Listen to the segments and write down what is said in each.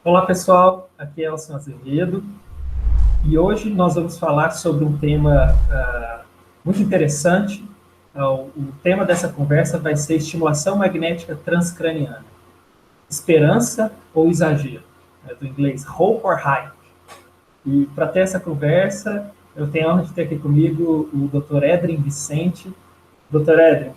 Olá pessoal, aqui é Elson Azevedo e hoje nós vamos falar sobre um tema muito interessante. O tema dessa conversa vai ser estimulação magnética transcraniana. Esperança ou exagero? Do inglês hope or hype. E para ter essa conversa, eu tenho a honra de ter aqui comigo o Dr. Edrin Vicente. Dr. Edrin,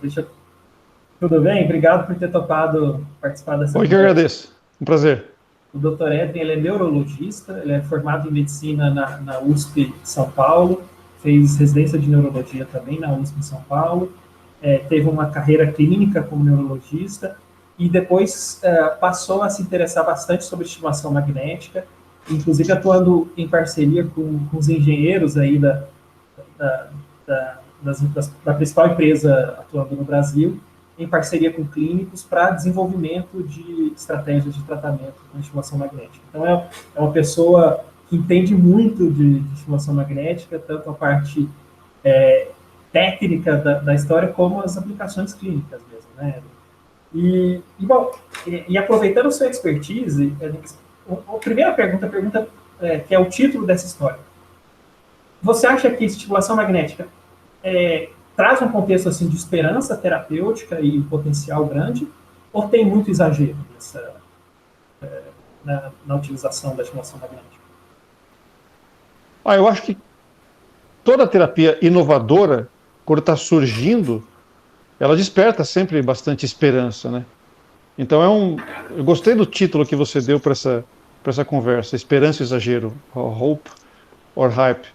tudo bem? Obrigado por ter topado participar dessa conversa. Eu que agradeço. Um prazer. O Dr. Edrin, ele é neurologista, ele é formado em medicina na USP São Paulo, fez residência de neurologia também na USP São Paulo, teve uma carreira clínica como neurologista e depois passou a se interessar bastante sobre estimulação magnética, inclusive atuando em parceria com os engenheiros aí da principal empresa atuando no Brasil, em parceria com clínicos para desenvolvimento de estratégias de tratamento com estimulação magnética. Então, é uma pessoa que entende muito de estimulação magnética, tanto a parte técnica da história, como as aplicações clínicas mesmo, né? E aproveitando a sua expertise, a primeira pergunta que é o título dessa história. Você acha que estimulação magnética traz um contexto assim de esperança terapêutica e potencial grande, ou tem muito exagero na utilização da estimulação magnética? Eu acho que toda terapia inovadora, quando está surgindo, ela desperta sempre bastante esperança, né? Então eu gostei do título que você deu para essa conversa, Esperança e Exagero, Hope or Hype.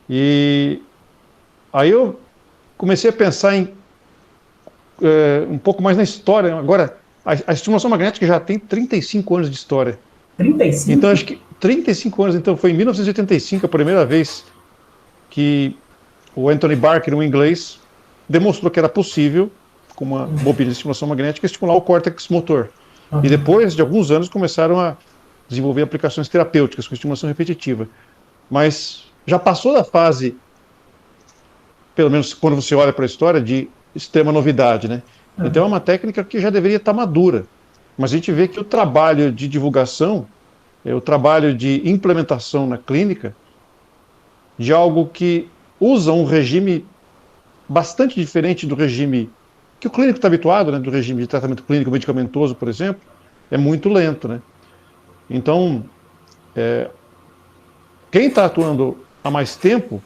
E aí eu comecei a pensar um pouco mais na história. Agora, a estimulação magnética já tem 35 anos de história. 35? Então, acho que 35 anos. Então, foi em 1985 a primeira vez que o Anthony Barker, um inglês, demonstrou que era possível, com uma bobina de estimulação magnética, estimular o córtex motor. E depois de alguns anos começaram a desenvolver aplicações terapêuticas com estimulação repetitiva. Mas já passou da fase, pelo menos quando você olha para a história, de extrema novidade, né? Então é uma técnica que já deveria estar madura. Mas a gente vê que o trabalho de divulgação, o trabalho de implementação na clínica, de algo que usa um regime bastante diferente do regime que o clínico está habituado, né? Do regime de tratamento clínico medicamentoso, por exemplo, é muito lento, né? Então, quem está atuando há mais tempo,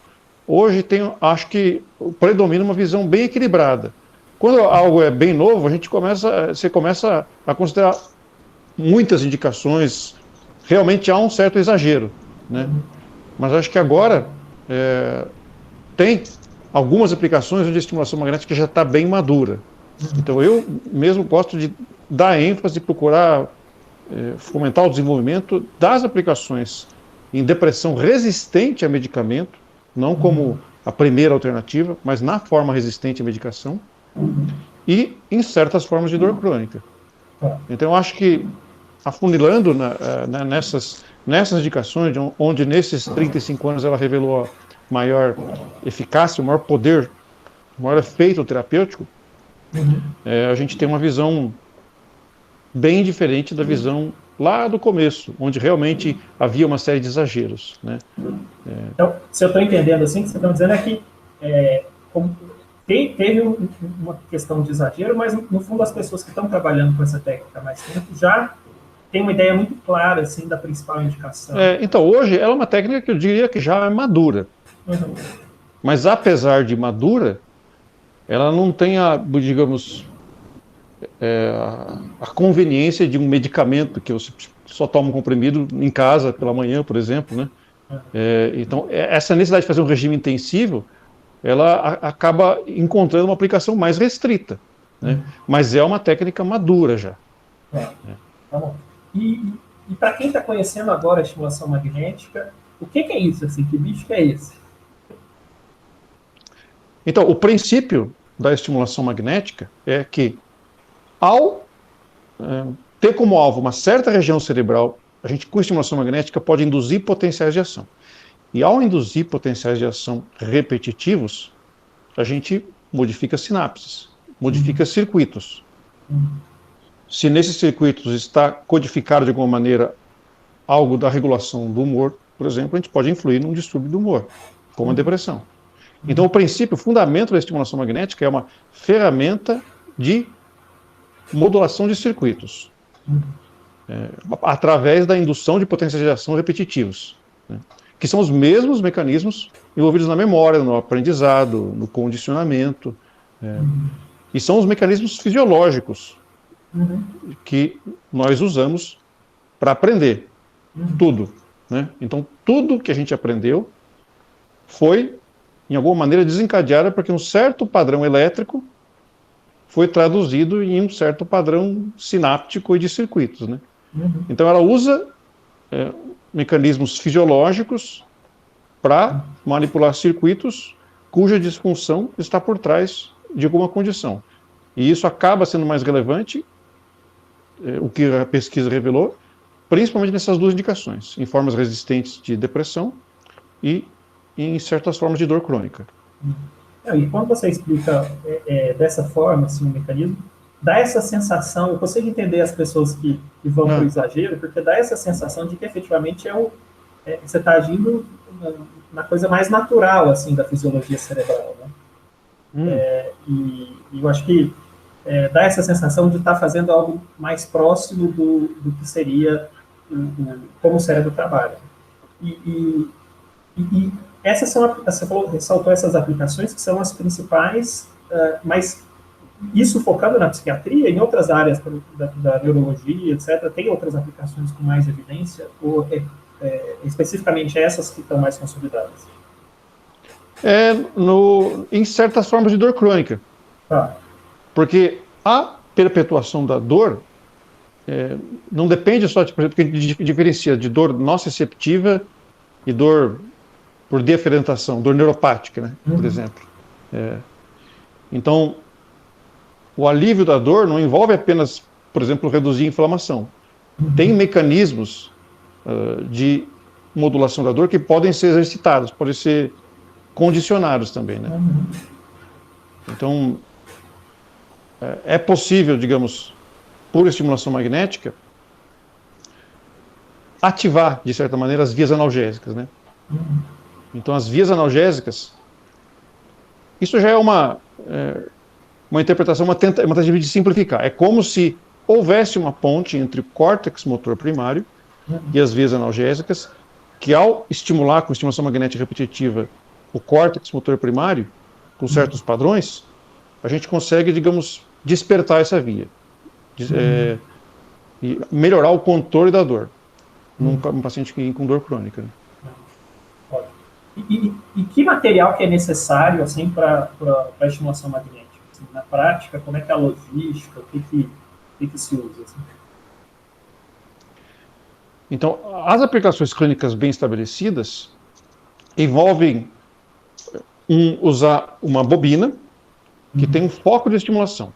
hoje acho que predomina uma visão bem equilibrada. Quando algo é bem novo, você começa a considerar muitas indicações, realmente há um certo exagero, né? Mas acho que agora tem algumas aplicações onde a estimulação magnética já está bem madura. Então eu mesmo gosto de dar ênfase, procurar fomentar o desenvolvimento das aplicações em depressão resistente a medicamento, não como a primeira alternativa, mas na forma resistente à medicação, e em certas formas de dor crônica. Então, eu acho que, afunilando nessas indicações, onde nesses 35 anos ela revelou a maior eficácia, o maior poder, o maior efeito terapêutico, a gente tem uma visão bem diferente da visão lá do começo, onde realmente havia uma série de exageros, né? Então, se eu estou entendendo assim, o que você está dizendo é que teve uma questão de exagero, mas no fundo as pessoas que estão trabalhando com essa técnica há mais tempo já têm uma ideia muito clara assim, da principal indicação. Então, hoje ela é uma técnica que eu diria que já é madura. Mas apesar de madura, ela não tem digamos, a conveniência de um medicamento que você só toma um comprimido em casa pela manhã, por exemplo, né? Então, essa necessidade de fazer um regime intensivo, ela acaba encontrando uma aplicação mais restrita, né? Mas é uma técnica madura já. Tá bom. E para quem está conhecendo agora a estimulação magnética, o que é isso? Assim, que bicho que é esse? Então, o princípio da estimulação magnética é que, ao ter como alvo uma certa região cerebral, a gente, com estimulação magnética, pode induzir potenciais de ação. E ao induzir potenciais de ação repetitivos, a gente modifica sinapses, modifica circuitos. Se nesses circuitos está codificado de alguma maneira algo da regulação do humor, por exemplo, a gente pode influir num distúrbio do humor, como a depressão. Então, o princípio, o fundamento da estimulação magnética é uma ferramenta de modulação de circuitos, através da indução de potenciais de ação repetitivos, né, que são os mesmos mecanismos envolvidos na memória, no aprendizado, no condicionamento, e são os mecanismos fisiológicos que nós usamos para aprender tudo, né? Então, tudo que a gente aprendeu foi, em alguma maneira, desencadeada porque um certo padrão elétrico foi traduzido em um certo padrão sináptico e de circuitos, né? Então, ela usa mecanismos fisiológicos para manipular circuitos cuja disfunção está por trás de alguma condição. E isso acaba sendo mais relevante, o que a pesquisa revelou, principalmente nessas duas indicações, em formas resistentes de depressão e em certas formas de dor crônica. E quando você explica dessa forma, assim, o mecanismo, dá essa sensação, eu consigo entender as pessoas que vão para o exagero, porque dá essa sensação de que efetivamente você está agindo na coisa mais natural, assim, da fisiologia cerebral, né? E eu acho que dá essa sensação de estar fazendo algo mais próximo do que seria como o cérebro trabalha. E essas são, você ressaltou essas aplicações que são as principais, mas isso focado na psiquiatria, em outras áreas da neurologia, etc., tem outras aplicações com mais evidência, ou especificamente essas que estão mais consolidadas? Em certas formas de dor crônica. Porque a perpetuação da dor não depende só, por exemplo, que a gente diferencia de dor nociceptiva e dor por deferentação, dor neuropática, né, por exemplo. Então, o alívio da dor não envolve apenas, por exemplo, reduzir a inflamação. Tem mecanismos de modulação da dor que podem ser exercitados, podem ser condicionados também, né? Então, é possível, digamos, por estimulação magnética, ativar, de certa maneira, as vias analgésicas, né? Então, as vias analgésicas, isso já é uma interpretação, uma tentativa de simplificar. É como se houvesse uma ponte entre o córtex motor primário e as vias analgésicas, que ao estimular com estimulação magnética repetitiva o córtex motor primário, com certos padrões, a gente consegue, digamos, despertar essa via, e melhorar o controle da dor num paciente com dor crônica, né? E que material que é necessário, assim, para a estimulação magnética? Assim, na prática, como é que é a logística, o que se usa? Assim? Então, as aplicações clínicas bem estabelecidas envolvem usar uma bobina que tem um foco de estimulação.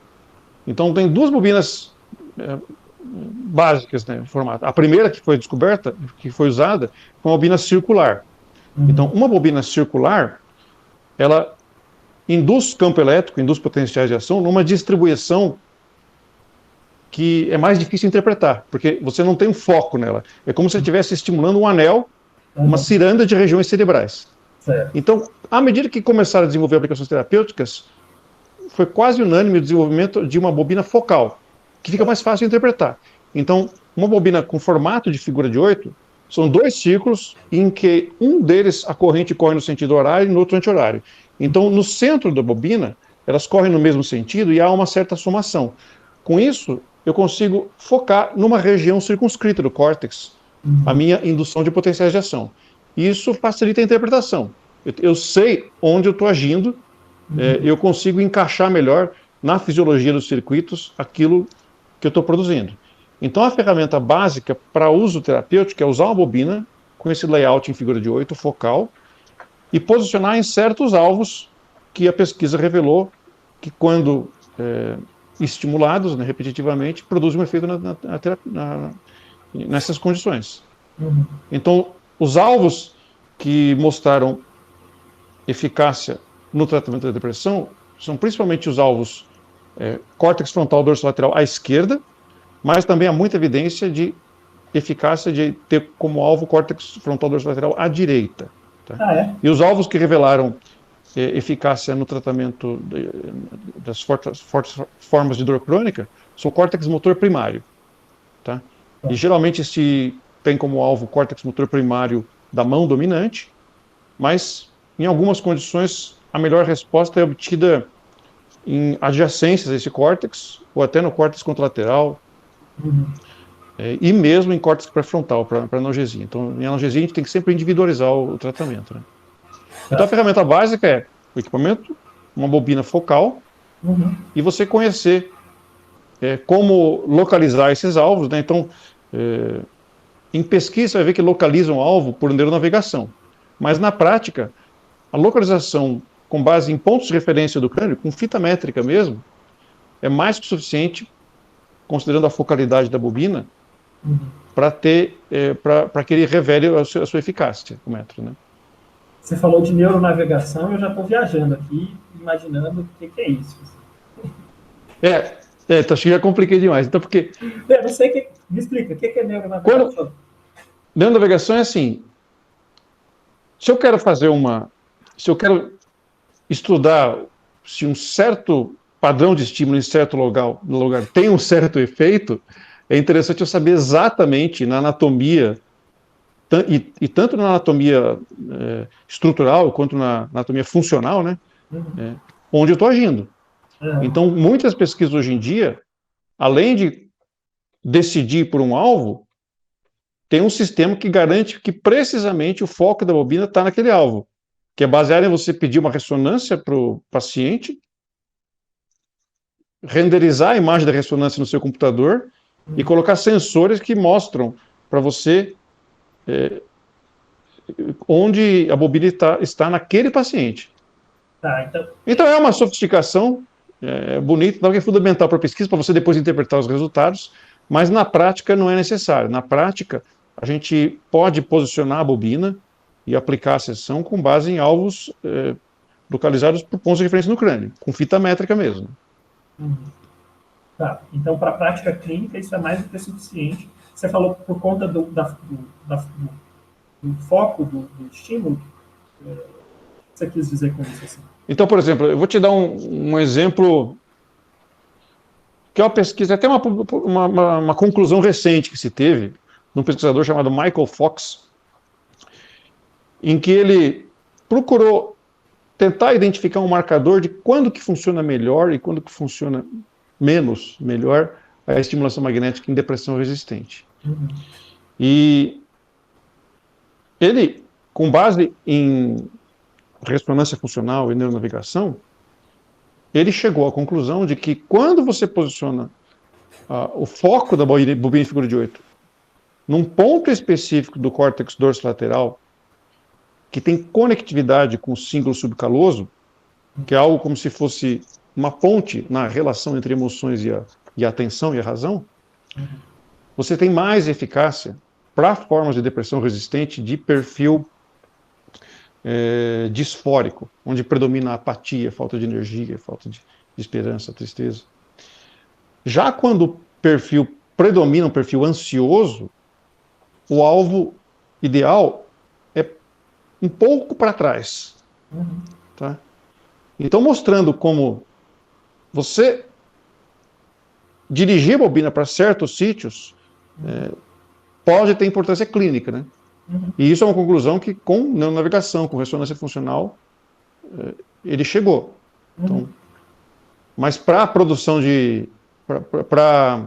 Então, tem duas bobinas básicas, né, no formato. A primeira que foi descoberta, que foi usada, foi uma bobina circular. Então, uma bobina circular, ela induz campo elétrico, induz potenciais de ação numa distribuição que é mais difícil de interpretar, porque você não tem um foco nela. É como se você estivesse estimulando um anel, uma ciranda de regiões cerebrais. Então, à medida que começaram a desenvolver aplicações terapêuticas, foi quase unânime o desenvolvimento de uma bobina focal, que fica mais fácil de interpretar. Então, uma bobina com formato de figura de 8, são dois círculos em que um deles, a corrente corre no sentido horário e no outro anti-horário. Então, no centro da bobina, elas correm no mesmo sentido e há uma certa somação. Com isso, eu consigo focar numa região circunscrita do córtex, a minha indução de potenciais de ação. Isso facilita a interpretação. Eu sei onde eu estou agindo, eu consigo encaixar melhor na fisiologia dos circuitos aquilo que eu estou produzindo. Então, a ferramenta básica para uso terapêutico é usar uma bobina com esse layout em figura de 8, focal, e posicionar em certos alvos que a pesquisa revelou que, quando estimulados, né, repetitivamente, produzem um efeito nessas condições. Então, os alvos que mostraram eficácia no tratamento da depressão são principalmente os alvos córtex frontal dorsolateral à esquerda, mas também há muita evidência de eficácia de ter como alvo o córtex frontal dorsolateral à direita. Tá? Ah, é? E os alvos que revelaram eficácia no tratamento das fortes formas de dor crônica são o córtex motor primário. Tá? E geralmente se tem como alvo o córtex motor primário da mão dominante, mas em algumas condições a melhor resposta é obtida em adjacências a esse córtex, ou até no córtex contralateral, e mesmo em córtex pré-frontal, para analgesia. Então, em analgesia, a gente tem que sempre individualizar o tratamento. Né? Então, a ferramenta básica é o equipamento, uma bobina focal, e você conhecer como localizar esses alvos. Né? Então, em pesquisa, você vai ver que localizam o alvo por neuronavegação. Mas, na prática, a localização com base em pontos de referência do crânio, com fita métrica mesmo, é mais que suficiente, considerando a focalidade da bobina, para que ele revele a sua eficácia, o método. Né? Você falou de neuronavegação, eu já estou viajando aqui, imaginando o que é isso. Então acho que já compliquei demais. Então, porque... Eu não sei, me explica, o que é neuronavegação? Neuronavegação é assim, se eu quero estudar se um certo padrão de estímulo em certo lugar tem um certo efeito, é interessante eu saber exatamente na anatomia, e tanto na anatomia estrutural quanto na anatomia funcional, né, onde eu estou agindo. Então, muitas pesquisas hoje em dia, além de decidir por um alvo, tem um sistema que garante que precisamente o foco da bobina está naquele alvo, que é baseado em você pedir uma ressonância para o paciente, renderizar a imagem da ressonância no seu computador e colocar sensores que mostram para você onde a bobina está naquele paciente. Tá, então é uma sofisticação bonita, que é fundamental para a pesquisa, para você depois interpretar os resultados, mas na prática não é necessário. Na prática, a gente pode posicionar a bobina e aplicar a seção com base em alvos localizados por pontos de referência no crânio, com fita métrica mesmo. Tá, então para a prática clínica isso é mais do que suficiente. Você falou por conta do foco do estímulo, o que você quis dizer com isso? Assim? Então, por exemplo, eu vou te dar um exemplo que é uma pesquisa, até uma conclusão recente que se teve, de um pesquisador chamado Michael Fox, em que ele procurou tentar identificar um marcador de quando que funciona melhor e quando que funciona menos melhor a estimulação magnética em depressão resistente. E ele, com base em ressonância funcional e neuronavegação, ele chegou à conclusão de que quando você posiciona o foco da bobina figura de 8 num ponto específico do córtex dorsolateral, que tem conectividade com o símbolo subcaloso, que é algo como se fosse uma ponte na relação entre emoções e a atenção e a razão, você tem mais eficácia para formas de depressão resistente de perfil disfórico, onde predomina a apatia, falta de energia, falta de esperança, tristeza. Já quando o perfil predomina um perfil ansioso, o alvo ideal é um pouco para trás. Tá? Então, mostrando como você dirigir a bobina para certos sítios pode ter importância clínica, né? E isso é uma conclusão que, com neuronavegação, com ressonância funcional, ele chegou. Então, mas para a produção para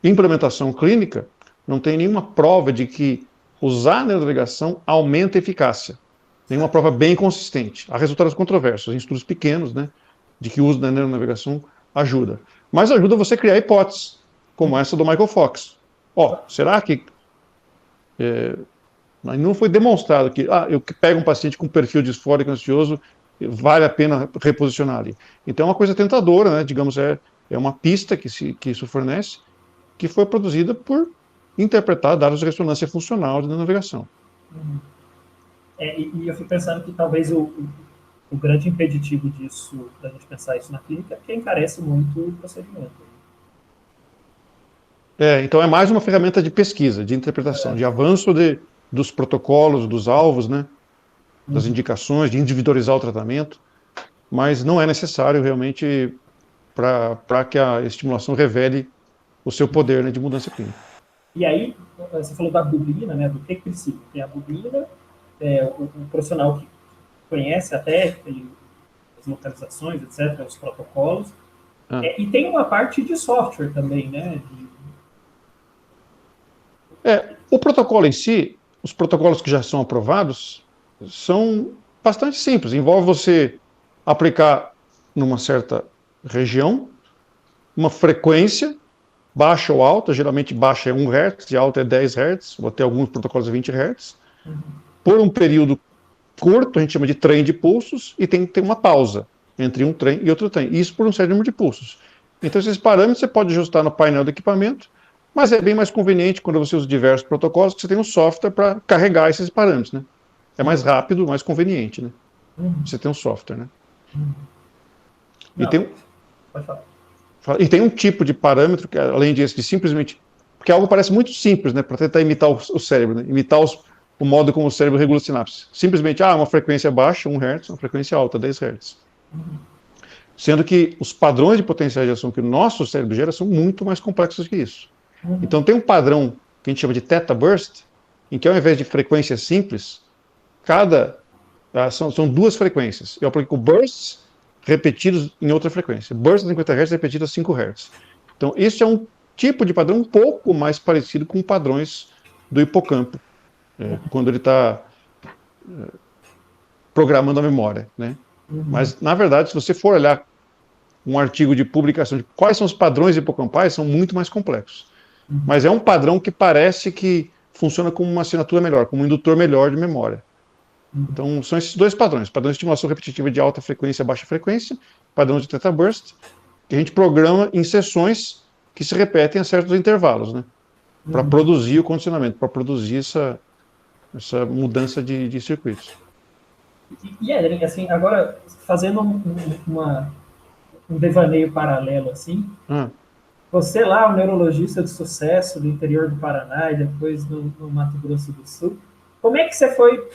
implementação clínica, não tem nenhuma prova de que usar a neuronavegação aumenta a eficácia. Nenhuma prova bem consistente. Há resultados controversos, em estudos pequenos, né, de que o uso da neuronavegação ajuda. Mas ajuda você a criar hipóteses, como essa do Michael Fox. Será que não foi demonstrado que eu pego um paciente com perfil disfórico ansioso, vale a pena reposicionar ali. Então é uma coisa tentadora, né? Digamos, é uma pista que isso fornece, que foi produzida por interpretar dados de ressonância funcional da navegação. E eu fico pensando que talvez o grande impeditivo disso, da gente pensar isso na clínica, é que encarece muito o procedimento. Então é mais uma ferramenta de pesquisa, de interpretação, de avanço dos protocolos, dos alvos, né? Das indicações, de individualizar o tratamento, mas não é necessário realmente para que a estimulação revele o seu poder, né, de mudança clínica. E aí, você falou da bobina, né, do que precisa. Tem a bobina, o profissional que conhece até as localizações, etc., os protocolos, e tem uma parte de software também, né? O protocolo em si, os protocolos que já são aprovados, são bastante simples. Envolve você aplicar numa certa região, uma frequência, baixa ou alta, geralmente baixa é 1 Hz e alta é 10 Hz, ou até alguns protocolos 20 Hz, por um período curto, a gente chama de trem de pulsos, e tem que ter uma pausa entre um trem e outro trem, isso por um certo número de pulsos. Então esses parâmetros você pode ajustar no painel do equipamento, mas é bem mais conveniente quando você usa diversos protocolos, que você tem um software para carregar esses parâmetros, né? É mais rápido, mais conveniente, né? Você tem um software, né? E tem um tipo de parâmetro, que, além disso, de simplesmente... Porque algo parece muito simples, né? Para tentar imitar o cérebro, né? Imitar o modo como o cérebro regula a sinapse. Simplesmente, uma frequência baixa, 1 Hz, uma frequência alta, 10 Hz. Sendo que os padrões de potenciais de ação que o nosso cérebro gera são muito mais complexos que isso. Então tem um padrão que a gente chama de theta burst, em que ao invés de frequência simples, são 2 frequências. Eu aplico bursts repetidos em outra frequência. Bursts a 50 Hz repetidos a 5 Hz. Então esse é um tipo de padrão um pouco mais parecido com padrões do hipocampo, quando ele está programando a memória, né? Mas, na verdade, se você for olhar um artigo de publicação de quais são os padrões hipocampais, são muito mais complexos. Mas é um padrão que parece que funciona como uma assinatura melhor, como um indutor melhor de memória. Então, são esses 2 padrões. Padrão de estimulação repetitiva de alta frequência e baixa frequência, padrão de theta burst, que a gente programa em sessões que se repetem a certos intervalos, né? Para produzir o condicionamento, para produzir essa mudança de circuitos. E Edrin, assim, agora, fazendo um devaneio paralelo, assim, você lá, um neurologista de sucesso do interior do Paraná e depois no Mato Grosso do Sul, como é que você foi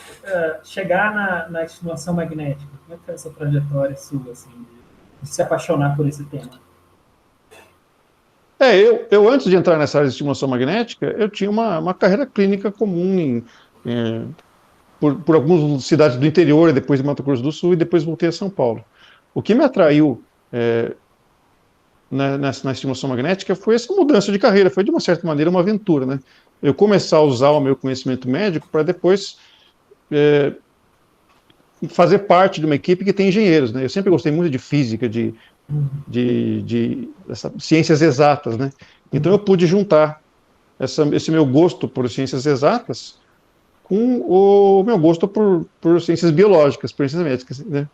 chegar na estimulação magnética? Como é que foi essa trajetória sua, assim, de se apaixonar por esse tema? Eu antes de entrar nessa área de estimulação magnética, eu tinha uma carreira clínica comum por algumas cidades do interior, depois de Mato Grosso do Sul, e depois voltei a São Paulo. O que me atraiu na estimulação magnética foi essa mudança de carreira, foi de uma certa maneira uma aventura, né? Eu começar a usar o meu conhecimento médico para depois fazer parte de uma equipe que tem engenheiros, né? Eu sempre gostei muito de física, de ciências exatas, né? Então eu pude juntar esse meu gosto por ciências exatas com o meu gosto por ciências biológicas, por ciências médicas, né?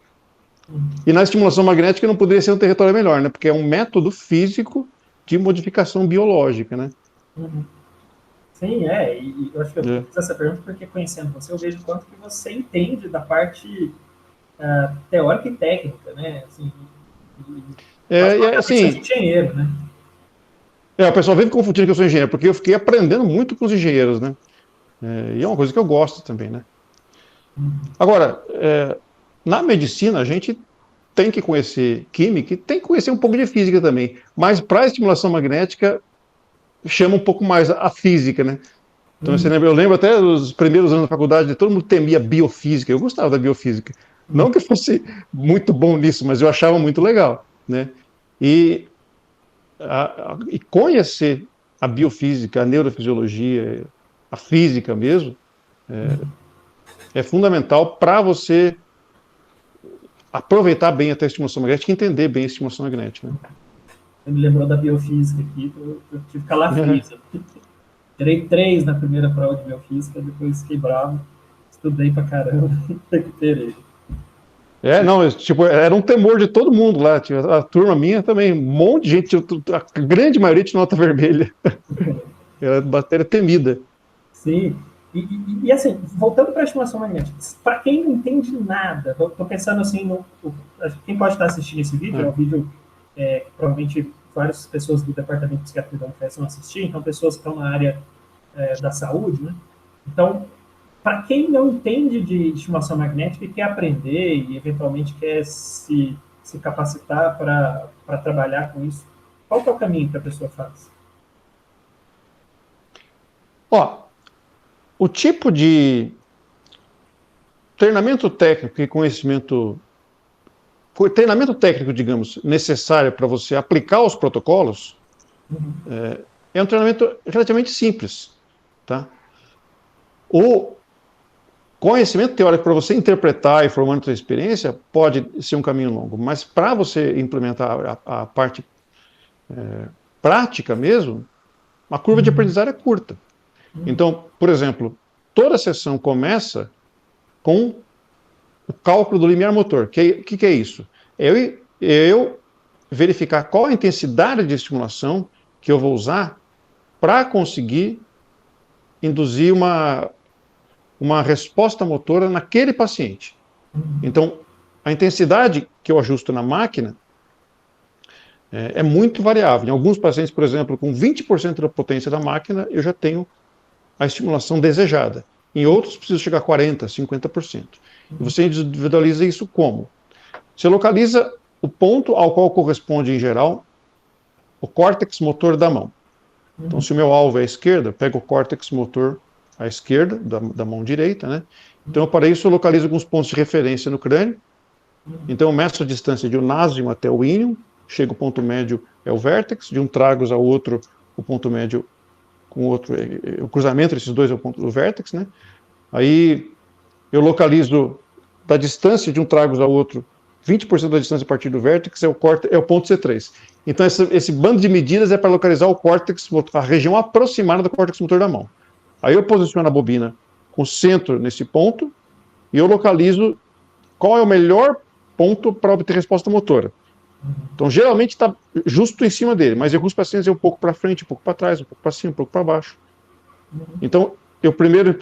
E na estimulação magnética não poderia ser um território melhor, né? Porque é um método físico de modificação biológica, né? Sim, e eu acho que eu fiz essa pergunta porque, conhecendo você, eu vejo quanto que você entende da parte teórica e técnica, né? Assim, assim, engenheiro, né? O pessoal vem me confundindo que eu sou engenheiro, porque eu fiquei aprendendo muito com os engenheiros, né? E é uma coisa que eu gosto também, né? Agora, na medicina, a gente tem que conhecer química e tem que conhecer um pouco de física também. Mas para a estimulação magnética, chama um pouco mais a física, né? Então, eu lembro até dos primeiros anos da faculdade, todo mundo temia biofísica. Eu gostava da biofísica. Não que eu fosse muito bom nisso, mas eu achava muito legal, né? E conhecer a biofísica, a neurofisiologia, a física mesmo, é fundamental para você aproveitar bem até a estimulação magnética e entender bem a estimulação magnética, né? Você me lembrou da biofísica aqui, eu tive calafrisa. Tirei 3 na primeira prova de biofísica, depois fiquei bravo, estudei pra caramba, recuperei. Era um temor de todo mundo lá, a turma minha também, um monte de gente, a grande maioria tinha nota vermelha. Era matéria temida. Sim, e assim, voltando para a estimulação magnética, para quem não entende nada, estou pensando assim, quem pode estar assistindo esse vídeo, é um vídeo que provavelmente várias pessoas do Departamento de Psiquiatria da UniFes vão assistir, então pessoas que estão na área da saúde, né? Então, para quem não entende de estimulação magnética e quer aprender e eventualmente quer se capacitar para trabalhar com isso, qual que é o caminho que a pessoa faz? O tipo de treinamento técnico e conhecimento, treinamento técnico, digamos, necessário para você aplicar os protocolos, é um treinamento relativamente simples, tá? O conhecimento teórico para você interpretar e formando a sua experiência pode ser um caminho longo, mas para você implementar a parte prática mesmo, a curva de aprendizado é curta. Então, por exemplo, toda sessão começa com o cálculo do limiar motor. O que é isso? Eu verificar qual a intensidade de estimulação que eu vou usar para conseguir induzir uma resposta motora naquele paciente. Então, a intensidade que eu ajusto na máquina é muito variável. Em alguns pacientes, por exemplo, com 20% da potência da máquina, eu já tenho a estimulação desejada. Em outros, preciso chegar a 40%, 50%. E você individualiza isso como? Você localiza o ponto ao qual corresponde, em geral, o córtex motor da mão. Então, se o meu alvo é a esquerda, eu pego o córtex motor à esquerda, da mão direita, né? Então, para isso, eu localizo alguns pontos de referência no crânio. Então, eu meço a distância de um násium até o ínion, chega o ponto médio é o vértex, de um tragus ao outro, o ponto médio com o outro, o cruzamento desses dois é o ponto do vértex, né? Aí, eu localizo da distância de um tragus ao outro, 20% da distância a partir do vértex é o ponto C3. Então, esse bando de medidas é para localizar o córtex, a região aproximada do córtex motor da mão. Aí eu posiciono a bobina com centro nesse ponto e eu localizo qual é o melhor ponto para obter resposta motora. Então, geralmente está justo em cima dele, mas em alguns pacientes é um pouco para frente, um pouco para trás, um pouco para cima, um pouco para baixo. Então, eu primeiro,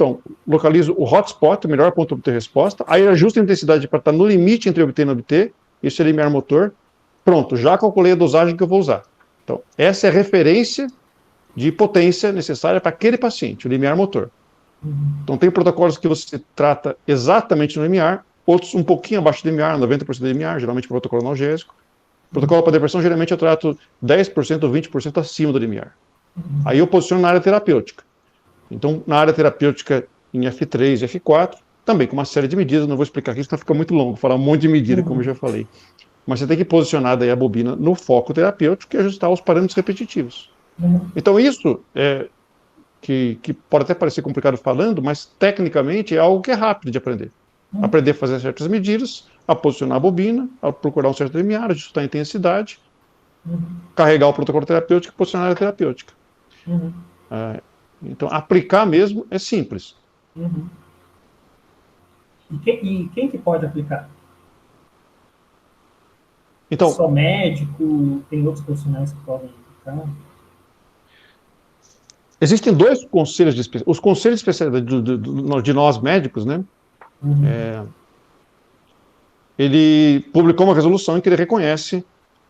localizo o hotspot, o melhor ponto para obter resposta, aí eu ajusto a intensidade para estar no limite entre obter e não obter, isso é limiar motor. Pronto, já calculei a dosagem que eu vou usar. Então, essa é a referência de potência necessária para aquele paciente, o limiar motor. Então, tem protocolos que você trata exatamente no limiar, outros um pouquinho abaixo do limiar, 90% do limiar, geralmente protocolo analgésico. Protocolo para depressão, geralmente eu trato 10% ou 20% acima do limiar. Aí eu posiciono na área terapêutica. Então, na área terapêutica, em F3 e F4, também com uma série de medidas, não vou explicar aqui, senão fica muito longo, falar um monte de medida, como eu já falei. Mas você tem que posicionar daí a bobina no foco terapêutico e ajustar os parâmetros repetitivos. Então, isso que pode até parecer complicado falando, mas tecnicamente é algo que é rápido de aprender. Aprender a fazer certas medidas, a posicionar a bobina, a procurar um certo limiar, ajustar a intensidade, carregar o protocolo terapêutico e posicionar a área terapêutica. Então, aplicar mesmo é simples. E quem que pode aplicar? Então, só médico? Tem outros profissionais que podem aplicar? Existem dois conselhos de especialidade. Os conselhos de especialidade de nós médicos, né? Ele publicou uma resolução em que ele reconhece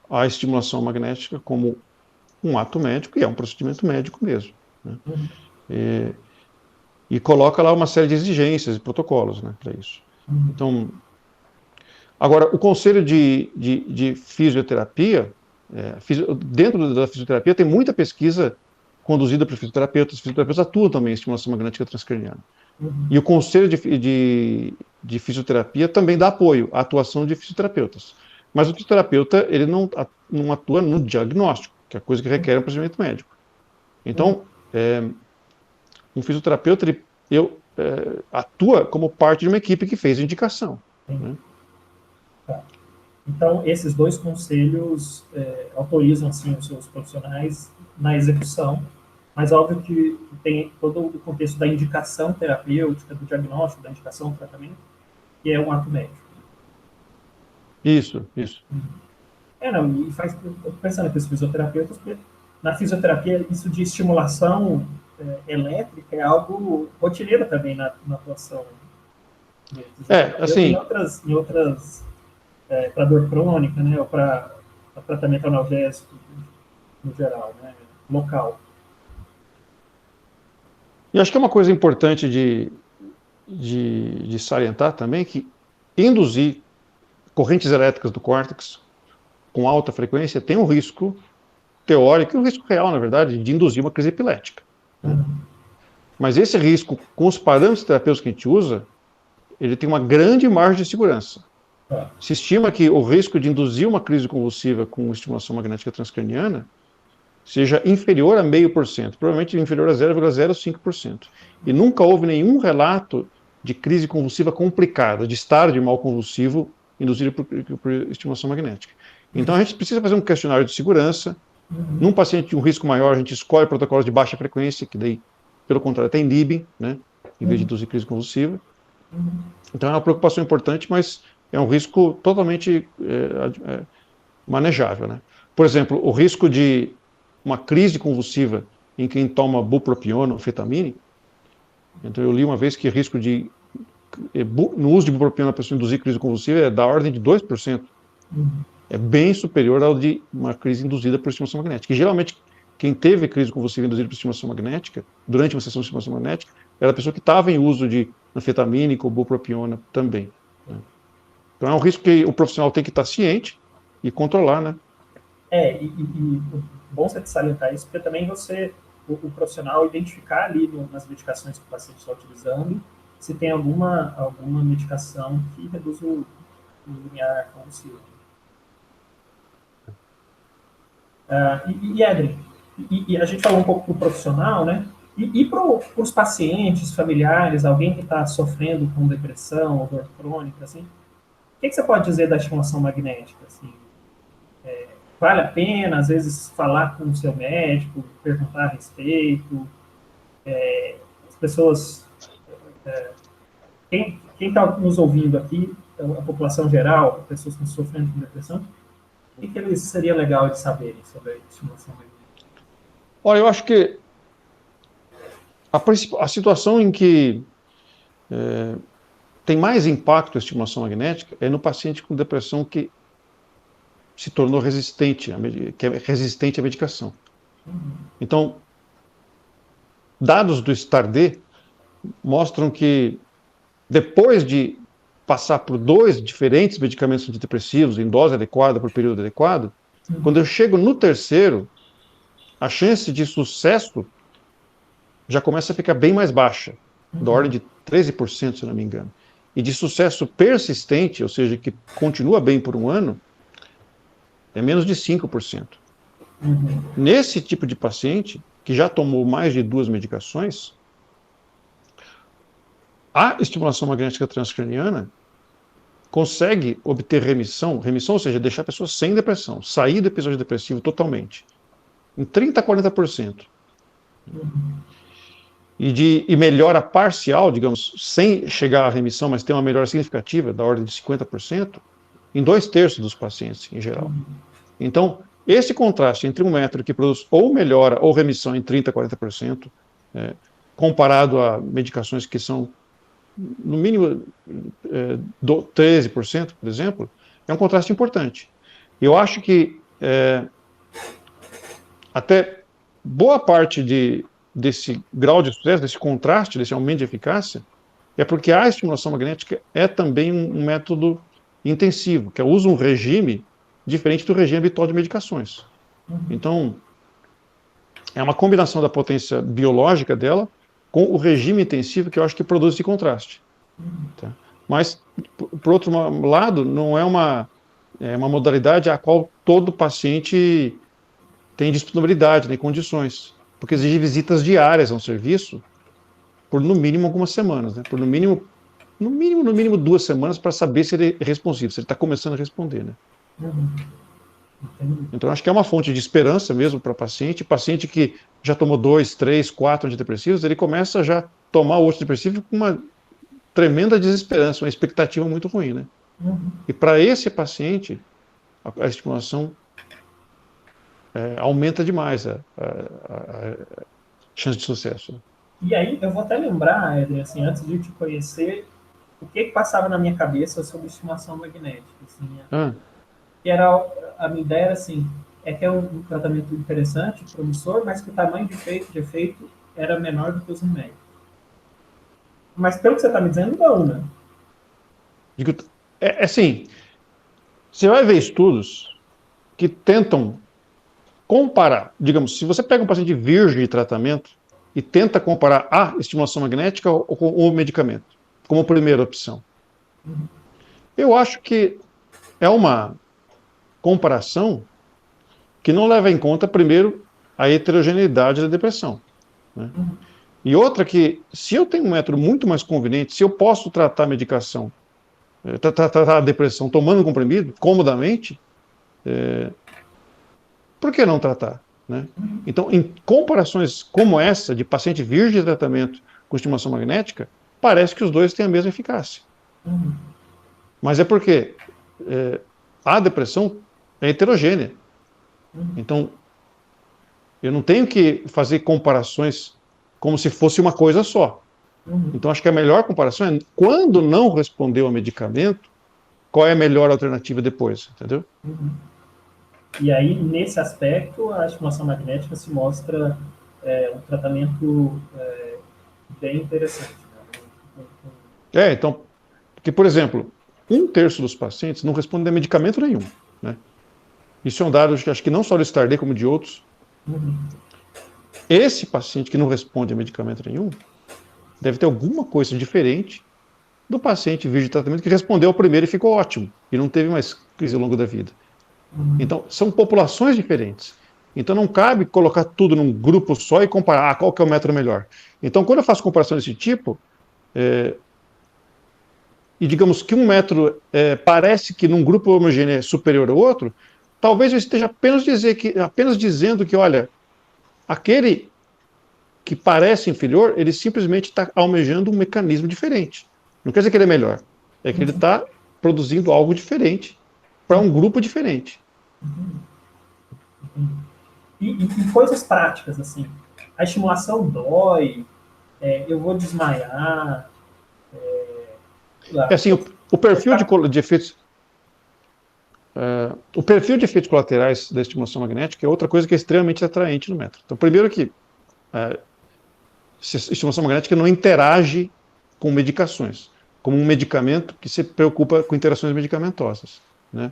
a estimulação magnética como um ato médico e é um procedimento médico mesmo, né? E coloca lá uma série de exigências e protocolos, né, para isso. Então, agora, o conselho de fisioterapia, dentro da fisioterapia tem muita pesquisa conduzida por fisioterapeutas. Os fisioterapeutas atuam também em estimulação magnética transcraniana. E o conselho de fisioterapia também dá apoio à atuação de fisioterapeutas. Mas o fisioterapeuta, ele não atua no diagnóstico, que é a coisa que requer um procedimento médico. Então, um fisioterapeuta, ele atua como parte de uma equipe que fez a indicação. Né? Tá. Então, esses dois conselhos autorizam, assim, os seus profissionais na execução, mas óbvio que tem todo o contexto da indicação terapêutica, do diagnóstico, da indicação do tratamento, que é um ato médico. Isso. Não, e faz, pensando aqui os fisioterapeutas, porque na fisioterapia isso de estimulação elétrica é algo rotineiro também na atuação. Assim... Em outras para dor crônica, né, ou para tratamento analgésico. no geral, né? Local. E acho que é uma coisa importante de salientar também que induzir correntes elétricas do córtex com alta frequência tem um risco teórico e um risco real, na verdade, de induzir uma crise epilética. Né? Mas esse risco, com os parâmetros terapêuticos que a gente usa, ele tem uma grande margem de segurança. Se estima que o risco de induzir uma crise convulsiva com estimulação magnética transcraniana seja inferior a 0,5%, provavelmente inferior a 0,05%. E nunca houve nenhum relato de crise convulsiva complicada, de estágio de mal convulsivo induzido por estimulação magnética. Então a gente precisa fazer um questionário de segurança. Num paciente de um risco maior, a gente escolhe protocolos de baixa frequência, que daí, pelo contrário, até inibem, né, em vez de induzir crise convulsiva. Então é uma preocupação importante, mas é um risco totalmente manejável. Né? Por exemplo, o risco de uma crise convulsiva em quem toma bupropiona ou anfetamina. Então eu li uma vez que o risco de, no uso de bupropiona, a pessoa induzir crise convulsiva é da ordem de 2%. É bem superior ao de uma crise induzida por estimulação magnética. E geralmente quem teve crise convulsiva induzida por estimulação magnética, durante uma sessão de estimulação magnética, era a pessoa que estava em uso de anfetamínica ou bupropiona também. Né? Então é um risco que o profissional tem que estar ciente e controlar, né? Bom você salientar isso, porque também o profissional, identificar ali nas medicações que o paciente está utilizando, se tem alguma medicação que reduz o limiar convulsivo. Edrin, a gente falou um pouco para o profissional, né? E para os pacientes, familiares, alguém que está sofrendo com depressão ou dor crônica, assim, o que você pode dizer da estimulação magnética? Assim, vale a pena, às vezes, falar com o seu médico, perguntar a respeito? As pessoas... quem está nos ouvindo aqui, a população geral, pessoas que estão sofrendo com depressão, o que seria legal de saberem sobre a estimulação magnética? Olha, eu acho que a situação em que tem mais impacto a estimulação magnética é no paciente com depressão que se tornou resistente, que é resistente à medicação. Então, dados do STAR-D mostram que depois de passar por 2 diferentes medicamentos antidepressivos em dose adequada, por período adequado, quando eu chego no terceiro, a chance de sucesso já começa a ficar bem mais baixa, da ordem de 13%, se não me engano. E de sucesso persistente, ou seja, que continua bem por um ano, é menos de 5%. Nesse tipo de paciente, que já tomou mais de 2 medicações, a estimulação magnética transcraniana consegue obter remissão, ou seja, deixar a pessoa sem depressão, sair do episódio depressivo totalmente, em 30% a 40%. E melhora parcial, digamos, sem chegar à remissão, mas tem uma melhora significativa, da ordem de 50%, em 2/3 dos pacientes, em geral. Então, esse contraste entre um método que produz ou melhora ou remissão em 30% a 40%, comparado a medicações que são, no mínimo, 13%, por exemplo, é um contraste importante. Eu acho que até boa parte desse grau de sucesso, desse contraste, desse aumento de eficácia, é porque a estimulação magnética é também um método intensivo, que usa um regime diferente do regime habitual de medicações. Então, é uma combinação da potência biológica dela com o regime intensivo que eu acho que produz esse contraste. Tá? Mas, por outro lado, não é uma modalidade a qual todo paciente tem disponibilidade, nem condições, porque exige visitas diárias ao serviço por no mínimo algumas semanas, né? Por no mínimo 2 semanas para saber se ele é responsivo, se ele está começando a responder, né? Então acho que é uma fonte de esperança mesmo para paciente que já tomou 2, 3, 4 antidepressivos, ele começa a já tomar o antidepressivo com uma tremenda desesperança, uma expectativa muito ruim, né? E para esse paciente, a estimulação aumenta demais a chance de sucesso. E aí, eu vou até lembrar, Edrin, assim, antes de te conhecer, o que passava na minha cabeça sobre estimulação magnética. Assim, que era, a minha ideia era assim, é que é um tratamento interessante, promissor, mas que o tamanho de efeito era menor do que os remédios. Mas pelo que você está me dizendo, não, né? É assim, você vai ver estudos que tentam comparar, digamos, se você pega um paciente virgem de tratamento e tenta comparar a estimulação magnética com o medicamento, como primeira opção. Eu acho que é uma comparação que não leva em conta, primeiro, a heterogeneidade da depressão, né? E outra que, se eu tenho um método muito mais conveniente, se eu posso tratar a medicação, tratar a depressão tomando um comprimido, comodamente, por que não tratar, né? Então, em comparações como essa, de paciente virgem de tratamento com estimulação magnética, parece que os dois têm a mesma eficácia. Mas é porque a depressão é heterogênea. Então, eu não tenho que fazer comparações como se fosse uma coisa só. Então, acho que a melhor comparação é, quando não respondeu ao medicamento, qual é a melhor alternativa depois, entendeu? E aí, nesse aspecto, a estimulação magnética se mostra um tratamento bem interessante. Né? Então, porque, por exemplo, 1/3 dos pacientes não respondem a medicamento nenhum, né? Isso é um dado, acho que não só do STAR-D, como de outros. Esse paciente que não responde a medicamento nenhum deve ter alguma coisa diferente do paciente virgem de tratamento que respondeu ao primeiro e ficou ótimo, e não teve mais crise ao longo da vida. Então, são populações diferentes. Então, não cabe colocar tudo num grupo só e comparar qual que é o método melhor. Então, quando eu faço comparação desse tipo, e digamos que um método parece que num grupo homogêneo é superior ao outro, talvez eu esteja apenas dizendo que, olha, aquele que parece inferior, ele simplesmente está almejando um mecanismo diferente. Não quer dizer que ele é melhor, é que ele está produzindo algo diferente para um grupo diferente. E coisas práticas, assim, a estimulação dói, eu vou desmaiar. Assim, o perfil de efeitos... o perfil de efeitos colaterais da estimulação magnética é outra coisa que é extremamente atraente no método. Então, primeiro que a estimulação magnética não interage com medicações, como um medicamento que se preocupa com interações medicamentosas, né?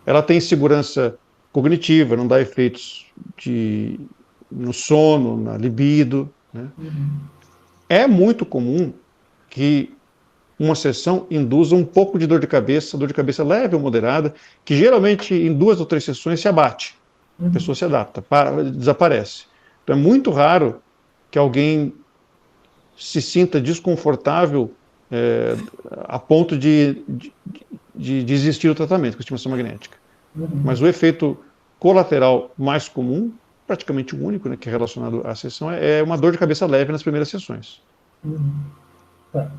Ela tem segurança cognitiva, não dá efeitos no sono, na libido, né? É muito comum que uma sessão induza um pouco de dor de cabeça leve ou moderada, que geralmente em 2 ou 3 sessões se abate. A pessoa se adapta, desaparece. Então é muito raro que alguém se sinta desconfortável a ponto de desistir do tratamento com estimulação magnética. Mas o efeito colateral mais comum, praticamente o único, né, que é relacionado à sessão, é uma dor de cabeça leve nas primeiras sessões. Tá.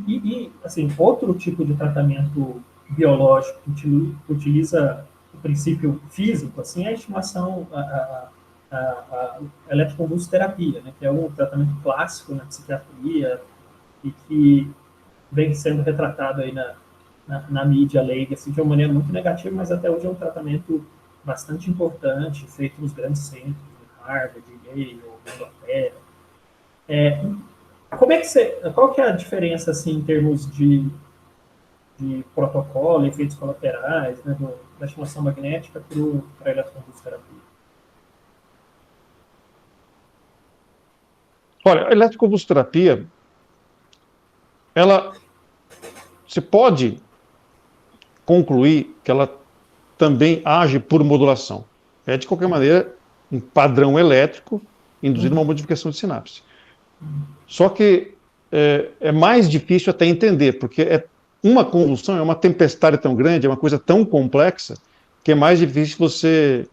E, assim, outro tipo de tratamento biológico que utiliza o princípio físico, assim, é a estimulação, a eletroconvulsoterapia, né, que é um tratamento clássico na psiquiatria e que vem sendo retratado aí na mídia leiga, assim, de uma maneira muito negativa, mas até hoje é um tratamento bastante importante, feito nos grandes centros, Harvard, Yale, Inglaterra. Qual que é a diferença, assim, em termos de protocolo, efeitos colaterais, né, da estimulação magnética para a eletroconvulsoterapia? Olha, a eletroconvulsoterapia, você pode concluir que ela também age por modulação. É, de qualquer maneira, um padrão elétrico induzindo uma modificação de sinapse. Só que é mais difícil até entender, porque uma convulsão é uma tempestade tão grande, é uma coisa tão complexa, que é mais difícil você,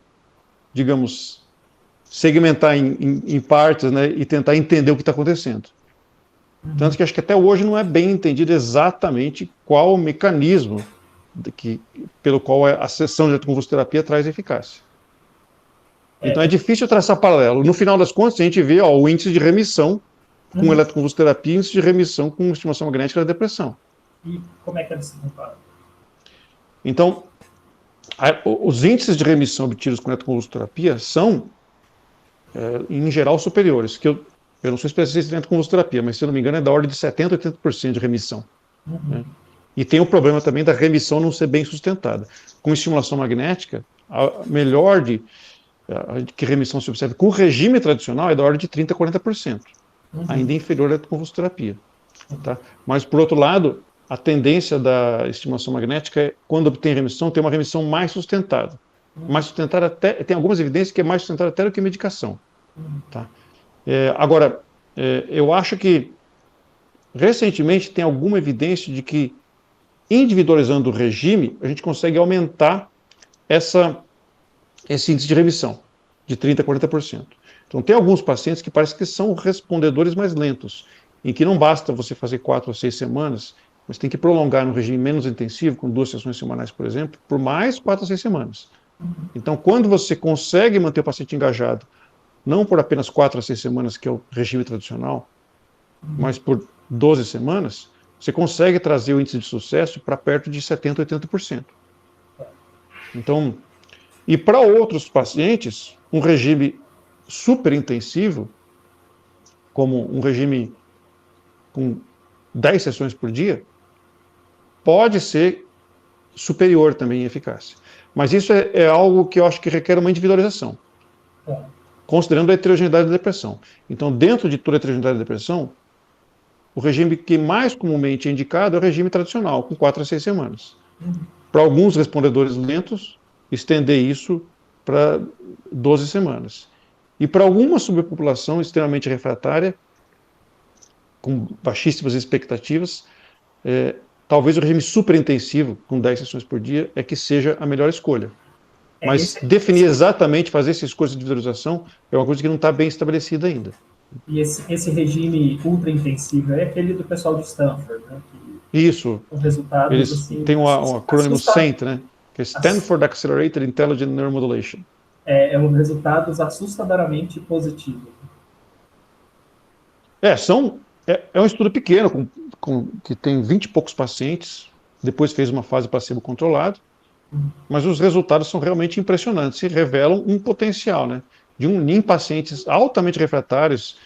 digamos, segmentar em partes, né, e tentar entender o que está acontecendo. Tanto que acho que até hoje não é bem entendido exatamente qual o mecanismo pelo qual a sessão de eletroconvulsoterapia traz eficácia. Então é difícil traçar paralelo. No final das contas, a gente vê o índice de remissão com eletroconvulsoterapia e índice de remissão com estimulação magnética da depressão. E como é que eles se comparam? Então, Os índices de remissão obtidos com eletroconvulsoterapia são, em geral, superiores, que eu não sou especialista em eletroconvulsoterapia, mas se eu não me engano é da ordem de 70% a 80% de remissão. Né? E tem o problema também da remissão não ser bem sustentada. Com estimulação magnética, a melhor que remissão se observa com o regime tradicional é da ordem de 30% a 40%, ainda inferior à eletroconvulsoterapia. Tá? Mas, por outro lado, a tendência da estimulação magnética é, quando obtém remissão, ter uma remissão mais sustentada. Mais sustentada até, tem algumas evidências que é mais sustentada até do que medicação. Tá? Agora, eu acho que, recentemente, tem alguma evidência de que, individualizando o regime, a gente consegue aumentar esse índice de remissão, de 30% a 40%. Então, tem alguns pacientes que parece que são respondedores mais lentos, em que não basta você fazer 4 a 6 semanas, mas tem que prolongar no regime menos intensivo, com 2 sessões semanais, por exemplo, por mais 4 a 6 semanas. Então, quando você consegue manter o paciente engajado, não por apenas 4 a 6 semanas, que é o regime tradicional, mas por 12 semanas, você consegue trazer o índice de sucesso para perto de 70% a 80%. Então, e para outros pacientes, um regime super intensivo, como um regime com 10 sessões por dia, pode ser superior também em eficácia. Mas isso é algo que eu acho que requer uma individualização, considerando a heterogeneidade da depressão. Então, dentro de toda a heterogeneidade da depressão, o regime que mais comumente é indicado é o regime tradicional, com 4 a 6 semanas. Para alguns respondedores lentos, estender isso para 12 semanas. E para alguma subpopulação extremamente refratária, com baixíssimas expectativas, talvez o regime superintensivo, com 10 sessões por dia, é que seja a melhor escolha. Mas definir exatamente, fazer essa escolha de individualização, é uma coisa que não está bem estabelecida ainda. E esse regime ultra intensivo é aquele do pessoal de Stanford, né? Isso. Com resultados, eles assim, têm um acrônimo SAINT, né? Que é Stanford Accelerated Intelligent Neuromodulation. Resultados assustadoramente positivos. É um estudo pequeno, que tem 20 e poucos pacientes, depois fez uma fase placebo controlado, mas os resultados são realmente impressionantes e revelam um potencial, né? Em pacientes altamente refratários,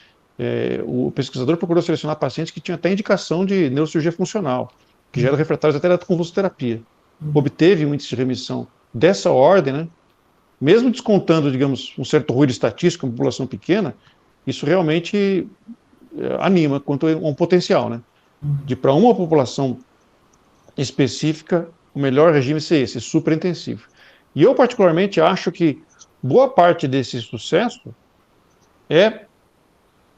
o pesquisador procurou selecionar pacientes que tinham até indicação de neurocirurgia funcional, que já eram refratários até da convulsoterapia. Obteve um índice de remissão dessa ordem, né? Mesmo descontando, digamos, um certo ruído estatístico, uma população pequena, isso realmente anima quanto a um potencial, né? De para uma população específica, o melhor regime ser esse, super intensivo. E eu particularmente acho que boa parte desse sucesso é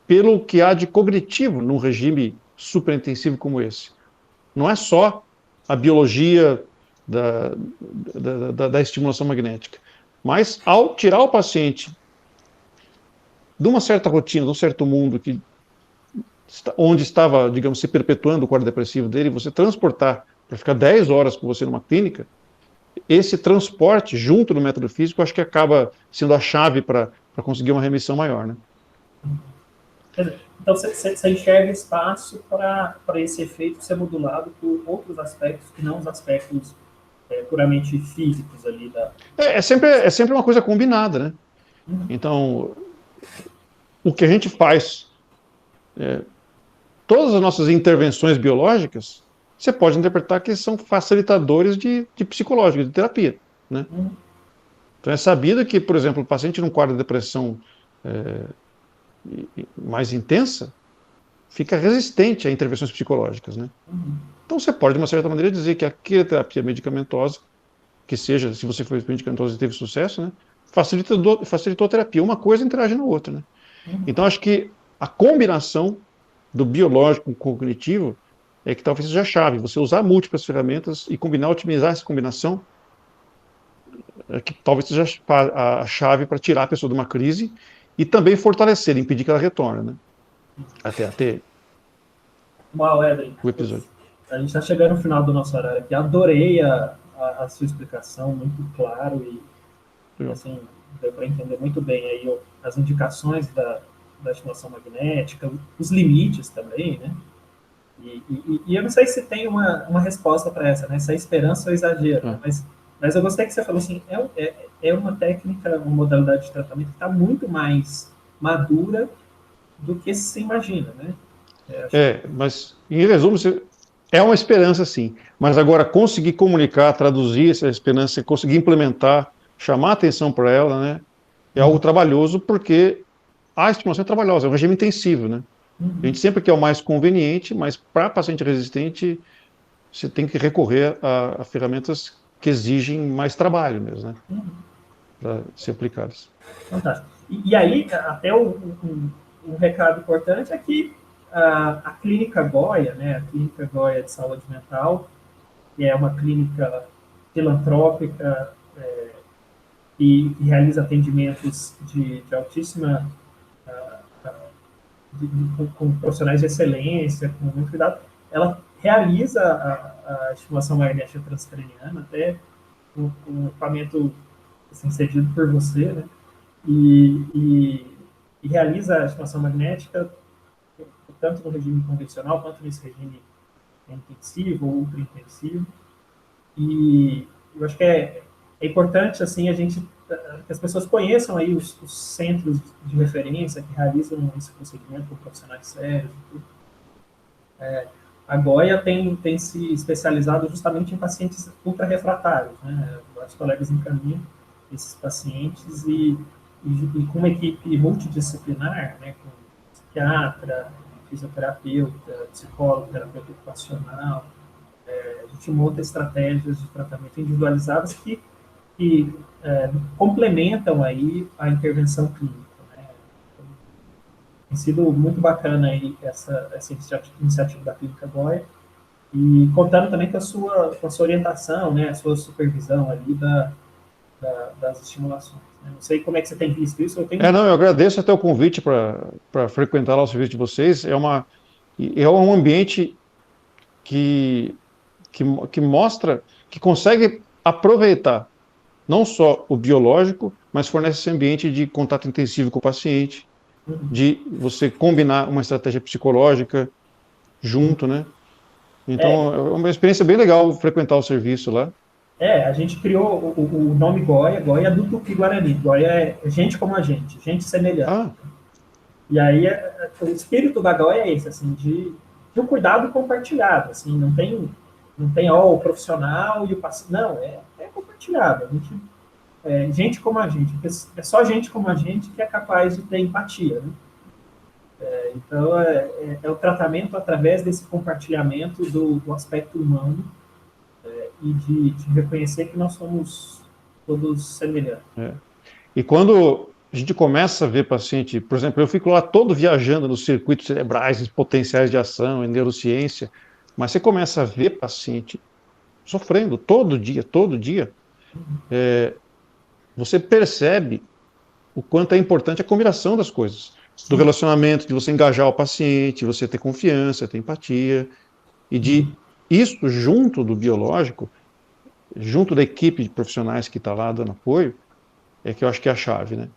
pelo que há de cognitivo num regime super intensivo como esse. Não é só a biologia da estimulação magnética, mas ao tirar o paciente de uma certa rotina, de um certo mundo onde estava, digamos, se perpetuando o quadro depressivo dele, você transportar para ficar 10 horas com você numa clínica, esse transporte junto no método físico, acho que acaba sendo a chave para conseguir uma remissão maior, né? Então, você enxerga espaço para esse efeito ser modulado por outros aspectos que não os aspectos puramente físicos ali da... É sempre uma coisa combinada, né? Então, o que a gente faz, todas as nossas intervenções biológicas, você pode interpretar que são facilitadores de psicológico, de terapia, né? Então é sabido que, por exemplo, o paciente num quadro de depressão mais intensa fica resistente a intervenções psicológicas, né? Então você pode, de uma certa maneira, dizer que aquela terapia medicamentosa, que seja, se você foi medicamentosa e teve sucesso, né, facilitou a terapia. Uma coisa interage na outra, né? Então acho que a combinação do biológico com o cognitivo é que talvez seja a chave. Você usar múltiplas ferramentas e combinar, otimizar essa combinação, que talvez seja a chave para tirar a pessoa de uma crise e também fortalecer, impedir que ela retorne, né? Até Uau, Éden, o episódio. A gente está chegando no final do nosso horário aqui. Adorei a sua explicação, muito claro e assim, deu para entender muito bem aí as indicações da estimulação magnética, os limites também, né? E eu não sei se tem uma resposta para essa, né? Se é esperança ou exagero, mas Mas eu gostei que você falou assim, é uma técnica, uma modalidade de tratamento que está muito mais madura do que se imagina, né? Mas em resumo, é uma esperança sim, mas agora conseguir comunicar, traduzir essa esperança, conseguir implementar, chamar atenção para ela, né, é algo trabalhoso porque a estimulação é trabalhosa, é um regime intensivo, né? A gente sempre quer o mais conveniente, mas para paciente resistente, você tem que recorrer a ferramentas que exigem mais trabalho mesmo, né, para ser aplicadas. Fantástico. E aí, até um recado importante é que a Clínica Goya, né, a Clínica Goya de Saúde Mental, que é uma clínica filantrópica e realiza atendimentos de altíssima, com profissionais de excelência, com muito cuidado, ela realiza a estimulação magnética transcraniana, até um equipamento assim, cedido por você, né? E realiza a estimulação magnética tanto no regime convencional quanto nesse regime intensivo ou ultra intensivo. E eu acho que é importante assim a gente que as pessoas conheçam aí os centros de referência que realizam esse procedimento com profissionais sérios. A Goya tem se especializado justamente em pacientes ultra refratários, né? Os colegas encaminham esses pacientes e com uma equipe multidisciplinar, né, com psiquiatra, fisioterapeuta, psicólogo, terapeuta ocupacional, a gente monta estratégias de tratamento individualizadas que complementam aí a intervenção clínica. Né? Tem sido muito bacana aí essa iniciativa da Clínica Goya e contando também com a sua orientação, né, a sua supervisão ali das estimulações. Né? Não sei como é que você tem visto isso. Não, eu agradeço até o convite para frequentar lá o serviço de vocês. É um ambiente que, que mostra que consegue aproveitar não só o biológico, mas fornece esse ambiente de contato intensivo com o paciente, de você combinar uma estratégia psicológica junto, né? Então, é uma experiência bem legal frequentar o serviço lá. A gente criou o nome Goya, Goya do Tupi-Guarani. Goya é gente como a gente semelhante. Ah. E aí, o espírito da Goya é esse, assim, de um cuidado compartilhado, assim, não tem o profissional e o paciente, não, é compartilhado. Gente como a gente, é só gente como a gente que é capaz de ter empatia, né? Então, é o tratamento através desse compartilhamento do aspecto humano e de reconhecer que nós somos todos semelhantes. E quando a gente começa a ver paciente, por exemplo, eu fico lá todo viajando nos circuitos cerebrais, nos potenciais de ação, em neurociência, mas você começa a ver paciente sofrendo todo dia, você percebe o quanto é importante a combinação das coisas, do relacionamento, de você engajar o paciente, você ter confiança, ter empatia, e de isso junto do biológico, junto da equipe de profissionais que está lá dando apoio, é que eu acho que é a chave, né?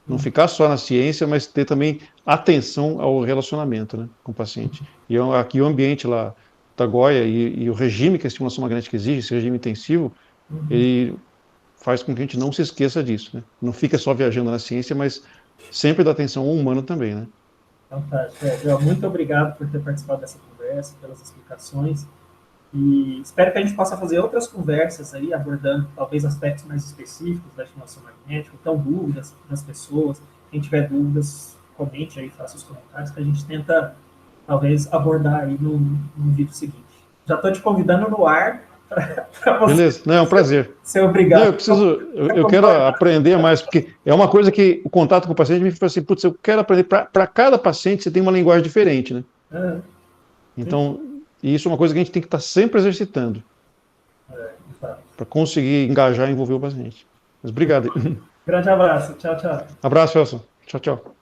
Não ficar só na ciência, mas ter também atenção ao relacionamento, né, com o paciente. E aqui o ambiente lá da Goya e o regime que a estimulação magnética exige, esse regime intensivo, ele faz com que a gente não se esqueça disso, né? Não fica só viajando na ciência, mas sempre dá atenção ao humano também, né? Fantástico. Muito obrigado por ter participado dessa conversa, pelas explicações. E espero que a gente possa fazer outras conversas aí, abordando talvez aspectos mais específicos da estimulação magnética, então dúvidas das pessoas. Quem tiver dúvidas, comente aí, faça os comentários, que a gente tenta talvez abordar aí no vídeo seguinte. Já estou te convidando no ar para você. Beleza, não, é um prazer. Ser obrigado. Eu quero aprender mais, porque é uma coisa que o contato com o paciente me fala assim, putz, eu quero aprender, para cada paciente você tem uma linguagem diferente, né? Então, isso é uma coisa que a gente tem que estar sempre exercitando para conseguir engajar e envolver o paciente. Mas obrigado. Grande abraço. Tchau, tchau. Abraço, Elson. Tchau, tchau.